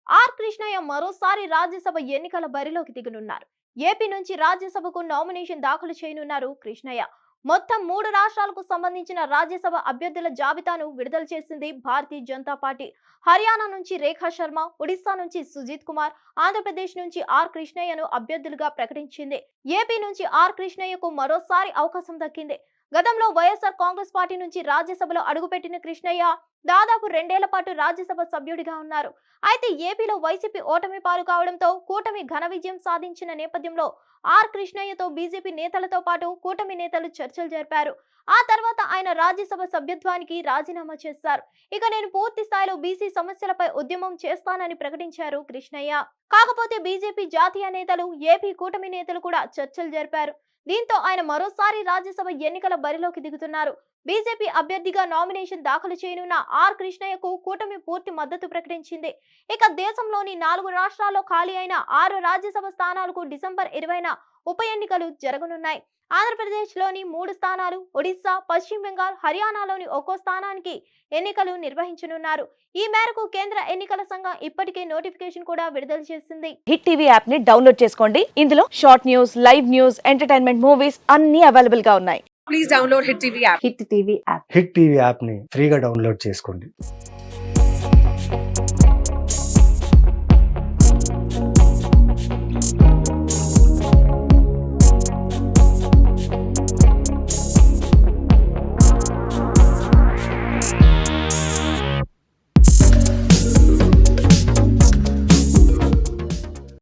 Are Krishnaiah మరోసారి రాజ్యసభ ఎన్నికల బరిలోకి దిగనున్నారు. ఏపీ నుంచి రాజ్యసభకు నామినేషన్ దాఖలు చేయనున్నారు కృష్ణయ్య. మొత్తం 3 రాష్ట్రాలకు సంబంధించిన రాజ్యసభ అభ్యర్థుల జాబితాను విడుదల చేసింది భారతీయ జనతా పార్టీ. హర్యానా నుంచి రేఖా శర్మ, ఒడిశా నుంచి సుజిత్ కుమార్, ఆంధ్రప్రదేశ్ నుంచి ఆర్ కృష్ణయ్యను అభ్యర్థులుగా ప్రకటించింది. ఏపీ నుంచి ఆర్ కృష్ణయ్యకు మరోసారి అవకాశం దక్కింది. గతంలో వైఎస్ఆర్ కాంగ్రెస్ పార్టీ నుంచి రాజ్యసభలో అడుగుపెట్టిన కృష్ణయ్య దాదాపు 2 ఏళ్ల పాటు రాజ్యసభ సభ్యుడిగా ఉన్నారు. అయితే ఏపీలో వైసీపీ ఓటమి పాలు కావడంతో కూటమి ఘన విజయం సాధించిన నేపథ్యంలో ఆర్ కృష్ణయ్యతో బీజేపీ నేతలతో పాటు కూటమి నేతలు చర్చలు జరిపారు. ఆ తర్వాత ఆయన రాజ్యసభ సభ్యత్వానికి రాజీనామా చేశారు. ఇక నేను పూర్తి స్థాయిలో బీసీ సమస్యలపై ఉద్యమం చేస్తానని ప్రకటించారు కృష్ణయ్య. కాకపోతే బీజేపీ జాతీయ నేతలు, ఏపీ కూటమి నేతలు కూడా చర్చలు జరిపారు. దీంతో ఆయన మరోసారి రాజ్యసభ ఎన్నికల బరిలోకి దిగుతున్నారు. బీజేపీ అభ్యర్థిగా నామినేషన్ దాఖలు చేయనున్న ఆర్ కృష్ణయ్యకు కూటమి పూర్తి మద్దతు ప్రకటించింది. ఇక దేశంలోని 4 రాష్ట్రాల్లో ఖాళీ అయిన 6 రాజ్యసభ స్థానాలకు డిసెంబర్ 20న ఉప ఎన్నికలు జరగనున్నాయి. ఆంధ్రప్రదేశ్లోని 3 స్థానాలు, ఒడిశా, పశ్చిమ బెంగాల్, హర్యానాలోని ఒక్కో స్థానానికి ఎన్నికలు నిర్వహించనున్నారు. ఈ మేరకు కేంద్ర ఎన్నికల సంఘం ఇప్పటికే నోటిఫికేషన్ కూడా విడుదల చేసింది. హిట్ టీవీ యాప్ ని డౌన్లోడ్ చేసుకోండి. ఇందులో short news, live news, entertainment movies అన్ని అవైలబుల్ గా ఉన్నాయి. Please download Hit TV app. Hit TV app. Hit TV యాప్ని ఫ్రీగా డౌన్లోడ్ చేసుకోండి.